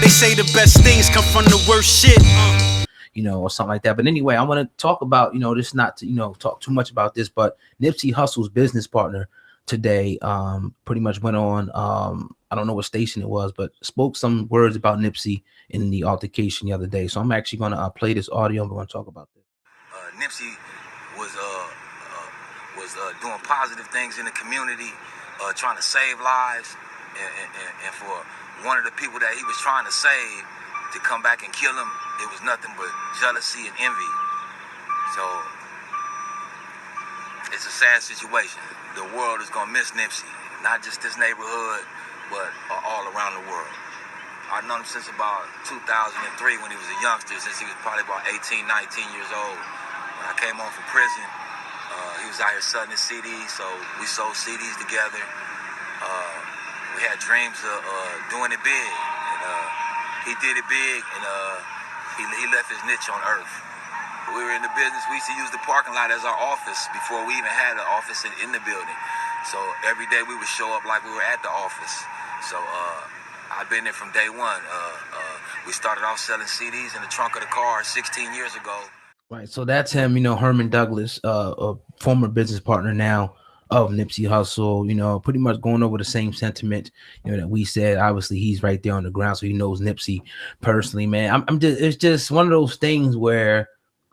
They say the best things come from the worst shit. You know, or something like that. But anyway, I want to talk about, you know, this not to, you know, talk too much about this, but Nipsey Hussle's business partner today pretty much went on, I don't know what station it was, but spoke some words about Nipsey in the altercation the other day. So I'm actually going to play this audio and we're going to talk about this. Nipsey was doing positive things in the community, trying to save lives, and for one of the people that he was trying to save to come back and kill him, it was nothing but jealousy and envy. So it's a sad situation. The world is gonna miss Nipsey, not just this neighborhood, but all around the world. I've known him since about 2003 when he was a youngster, since he was probably about 18, 19 years old. When I came home from prison, he was out here selling his CDs, so we sold CDs together. We had dreams of doing it big, and he did it big, and he left his niche on earth. We were in the business. We used to use the parking lot as our office before we even had an office in the building. So every day we would show up like we were at the office. So I've been there from day one. We started off selling CDs in the trunk of the car 16 years ago. Right. So that's him, you know, Herman Douglas, a former business partner now of Nipsey Hussle, you know, pretty much going over the same sentiment, you know, that we said. Obviously, he's right there on the ground, so he knows Nipsey personally, man. I'm just, it's just one of those things where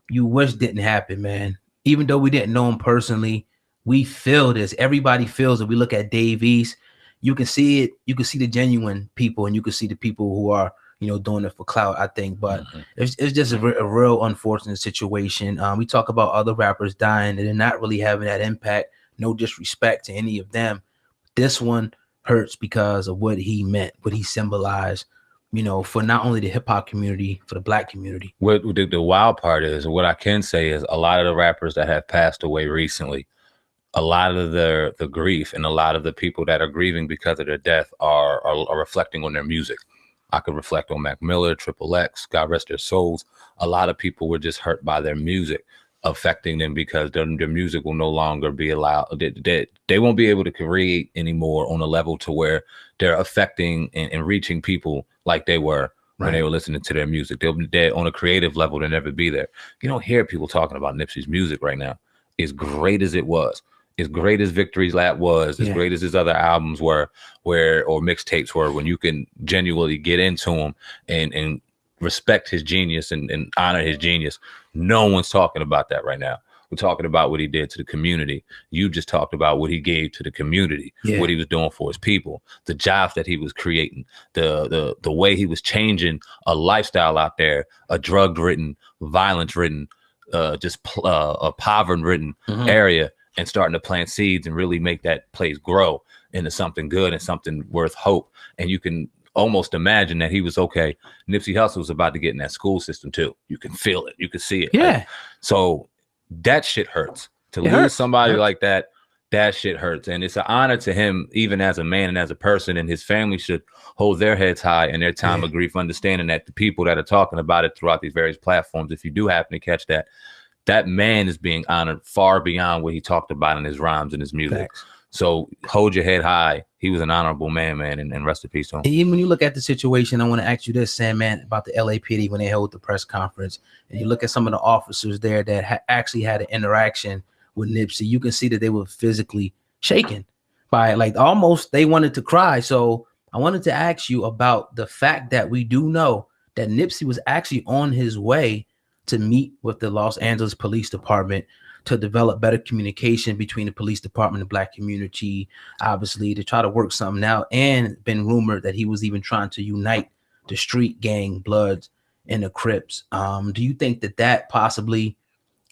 you wish didn't happen, man. Even though we didn't know him personally, we feel this. Everybody feels it. We look at Dave East, you can see it. You can see the genuine people, and you can see the people who are, you know, doing it for clout, I think. But it's just a real unfortunate situation. We talk about other rappers dying and they're not really having that impact. No disrespect to any of them. This one hurts because of what he meant, what he symbolized, you know, for not only the hip hop community, for the black community. What the wild part is, what I can say is, a lot of the rappers that have passed away recently, a lot of the grief and a lot of the people that are grieving because of their death are reflecting on their music. I could reflect on Mac Miller, Triple X, God rest their souls. A lot of people were just hurt by their music affecting them because their music will no longer be allowed. They won't be able to create anymore on a level to where they're affecting and reaching people like they were when they were listening to their music. They'll be dead on a creative level. They'll never be there. You don't hear people talking about Nipsey's music right now. As great as it was, as great as Victory's Lap was, as great as his other albums were, or mixtapes were, when you can genuinely get into them and respect his genius and honor his genius. No one's talking about that right now. We're talking about what he did to the community. You just talked about what he gave to the community, what he was doing for his people, the jobs that he was creating, the way he was changing a lifestyle out there, a drug-ridden, violence-ridden, just a poverty-ridden area, and starting to plant seeds and really make that place grow into something good and something worth hope. And you can almost imagine that he was okay. Nipsey Hussle was about to get in that school system too. You can feel it. You can see it. Yeah. Right? So that shit hurts. To lose somebody like that, that shit hurts. And it's an honor to him, even as a man and as a person, and his family should hold their heads high in their time of grief, understanding that the people that are talking about it throughout these various platforms, if you do happen to catch that, that man is being honored far beyond what he talked about in his rhymes and his music. Thanks. So hold your head high. He was an honorable man, and rest in peace to him. Even when you look at the situation, I want to ask you this, Sam, man, about the LAPD when they held the press conference, and you look at some of the officers there that actually had an interaction with Nipsey, you can see that they were physically shaken by, like, almost they wanted to cry. So I wanted to ask you about the fact that we do know that Nipsey was actually on his way to meet with the Los Angeles Police Department to develop better communication between the police department and the black community, obviously, to try to work something out. And been rumored that he was even trying to unite the street gang Bloods and the Crips. Do you think that that possibly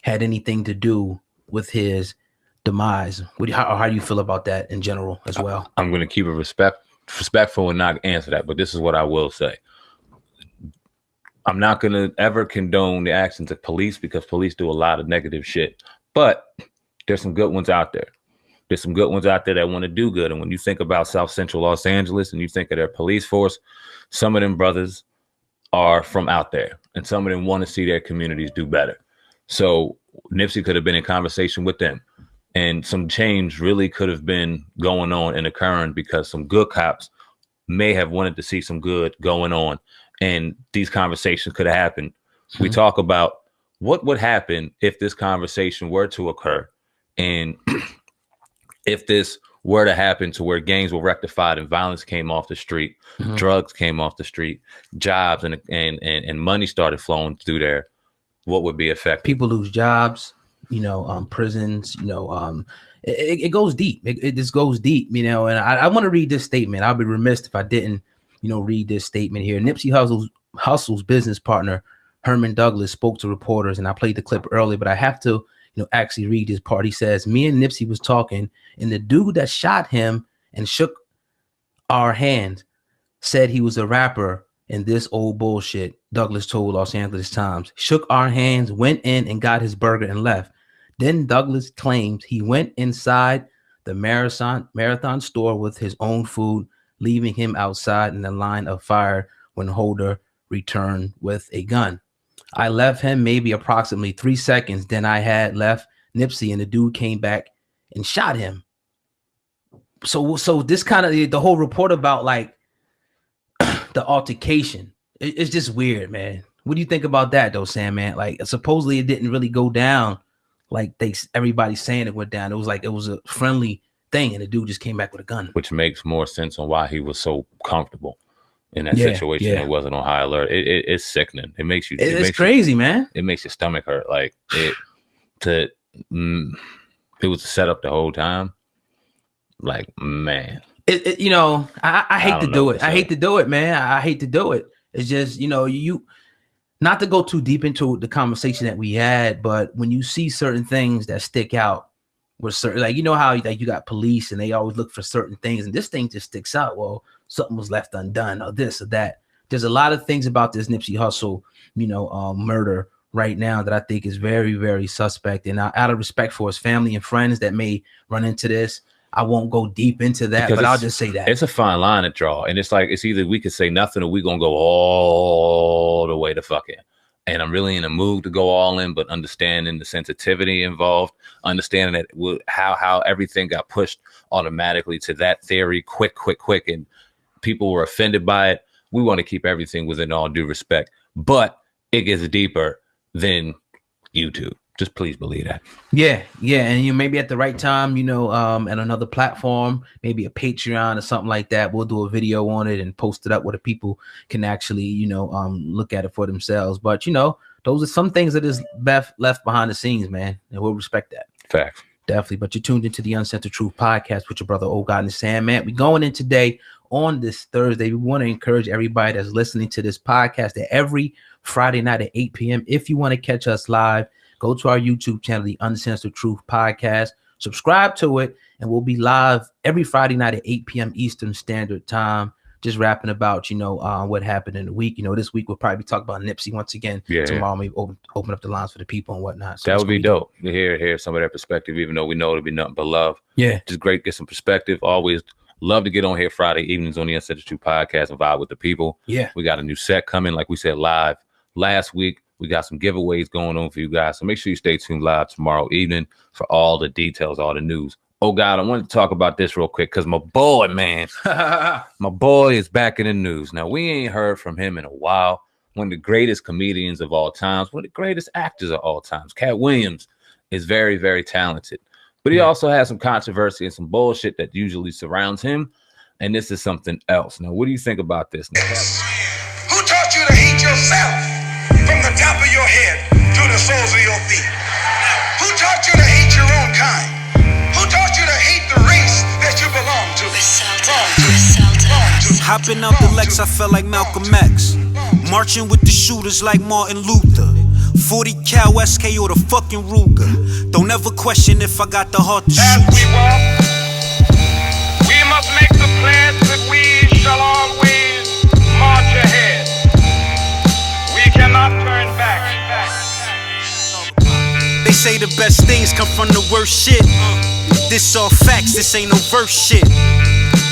had anything to do with his demise? How do you feel about that in general as well? I'm going to keep it respectful and not answer that, but this is what I will say. I'm not going to ever condone the actions of police, because police do a lot of negative shit. But there's some good ones out there. There's some good ones out there that want to do good. And when you think about South Central Los Angeles and you think of their police force, some of them brothers are from out there, and some of them want to see their communities do better. So Nipsey could have been in conversation with them, and some change really could have been going on and occurring, because some good cops may have wanted to see some good going on and these conversations could have happened. We talk about what would happen if this conversation were to occur, and if this were to happen to where gangs were rectified and violence came off the street, drugs came off the street, jobs and money started flowing through there. What would be affected? People lose jobs, prisons, it goes deep. It just goes deep, and I want to read this statement. I'll be remiss if I didn't, read this statement here. Nipsey Hussle's business partner, Herman Douglas, spoke to reporters, and I played the clip earlier, but I have to, actually read this part. He says, "Me and Nipsey was talking, and the dude that shot him and shook our hand said he was a rapper and this old bullshit," Douglas told Los Angeles Times. "Shook our hands, went in and got his burger and left." Then Douglas claims he went inside the marathon store with his own food, leaving him outside in the line of fire when Holder returned with a gun. "I left him maybe approximately 3 seconds. Then I had left Nipsey and the dude came back and shot him." So this kind of the whole report about like the altercation, it's just weird, man. What do you think about that though, Sam, man? Like supposedly it didn't really go down like everybody's saying it went down. It was like it was a friendly thing and the dude just came back with a gun. Which makes more sense on why he was so comfortable in that situation. It wasn't on high alert. It's sickening. It makes you. It's crazy, man. It makes your stomach hurt. Like it was set up the whole time. Like man, I hate to do it. I hate to do it, man. I hate to do it. It's just you. Not to go too deep into the conversation that we had, but when you see certain things that stick out, with certain, like how like you got police and they always look for certain things, and this thing just sticks out. Well, something was left undone, or this or that. There's a lot of things about this Nipsey Hussle, murder right now that I think is very, very suspect. And out of respect for his family and friends that may run into this, I won't go deep into that, but I'll just say that it's a fine line to draw, and it's like it's either we could say nothing or we gonna go all the way to fucking. And I'm really in a mood to go all in, but understanding the sensitivity involved, understanding that how everything got pushed automatically to that theory, quick, and people were offended by it. We want to keep everything within all due respect, but it gets deeper than YouTube. Just please believe that. Yeah. And you maybe at the right time, at another platform, maybe a Patreon or something like that. We'll do a video on it and post it up where the people can actually, look at it for themselves. But, those are some things that is left behind the scenes, man. And we'll respect that. Facts. Definitely. But you're tuned into the Uncensored Truth podcast with your brother, Old God and Sam, man. We're going in today on this Thursday. We want to encourage everybody that's listening to this podcast that every Friday night at 8 p.m. If you want to catch us live, go to our YouTube channel, the Uncensored Truth Podcast. Subscribe to it, and we'll be live every Friday night at 8 p.m. Eastern Standard Time. Just rapping about, what happened in the week. This week we'll probably talk about Nipsey once again. Tomorrow maybe open up the lines for the people and whatnot. So that would be dope to hear some of their perspective, even though we know it'll be nothing but love. Yeah. Just great to get some perspective. Always love to get on here Friday evenings on the Uncensored Truth Podcast and vibe with the people. Yeah. We got a new set coming, like we said, live last week. We got some giveaways going on for you guys. So make sure you stay tuned live tomorrow evening for all the details, all the news. Oh, God, I wanted to talk about this real quick because my boy, man, my boy is back in the news. Now, we ain't heard from him in a while. One of the greatest comedians of all times, one of the greatest actors of all times. Cat Williams is very, very talented. But he also has some controversy and some bullshit that usually surrounds him. And this is something else. Now, what do you think about this? Now, who taught you to hate yourself? From the top of your head to the soles of your feet. Who taught you to hate your own kind? Who taught you to hate the race that you belong to? Hopping out the Lex, I felt like Malcolm X. Marching with the shooters like Martin Luther. 40 cal SK or the fucking Ruger. Don't ever question if I got the heart to shoot. As we walk, we must make the pledge that we shall always march ahead. Cannot turn back. They say the best things come from the worst shit. This all facts, this ain't no verse shit.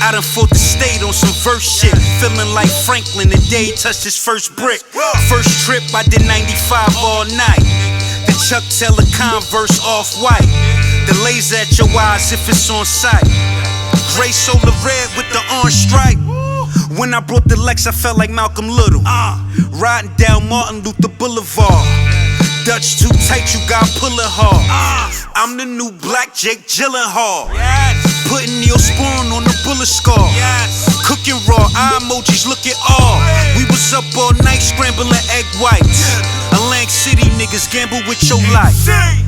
I done fought the state on some verse shit. Feeling like Franklin the day he touched his first brick. First trip, I did 95 all night. The Chuck Taylor Converse off-white. The laser at your eyes if it's on sight. Gray solar red with the orange stripe. When I brought the Lex, I felt like Malcolm Little. Riding down Martin Luther Boulevard. Dutch too tight, you got pull it hard. I'm the new black Jake Gyllenhaal. Putting Neosporin on the bullet scar. Cooking raw, eye emojis, look at all. We was up all night scrambling egg whites. Atlantic City niggas gamble with your life.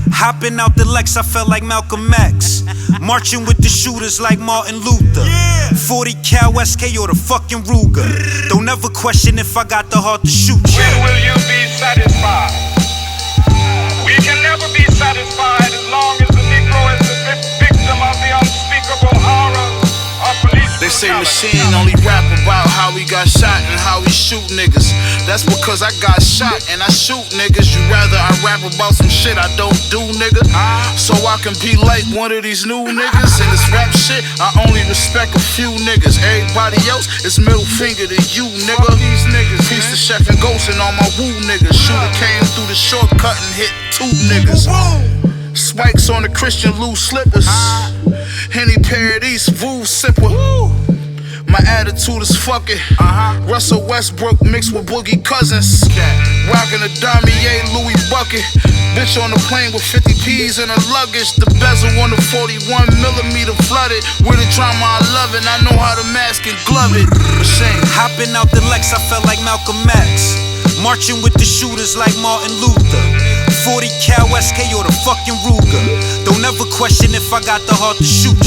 Hopping out the Lex, I felt like Malcolm X. Marching with the shooters like Martin Luther. 40 cal SK or the fucking Ruger. Don't ever question if I got the heart to shoot you. When will you be satisfied? We can never be satisfied as long as the Negro is the victim of the unspeakable horror of police. They say Machine only rap about how he got shot and how he shoot niggas. That's because I got shot and I shoot niggas. You rather I rap about some shit I don't do, nigga, so I can be like one of these new niggas. In this rap shit, I only respect a few niggas. Everybody else is middle finger to you, nigga. These niggas, Peace to Chef and Ghost and all my woo niggas. Shooter came through the shortcut and hit 2 niggas. Spikes on the Christian loose slippers. Henny Paradise, Voo sipper. My attitude is fuck it. Russell Westbrook mixed with Boogie Cousins. Rockin' a Damier Louis bucket. Bitch on the plane with 50 P's in her luggage. The bezel on the 41mm flooded. With the drama I love it. I know how to mask and glove it. Machine. Hopping out the Lex, I felt like Malcolm X. Marching with the shooters like Martin Luther. 40 cal SK or the fucking Ruger. Don't ever question if I got the heart to shoot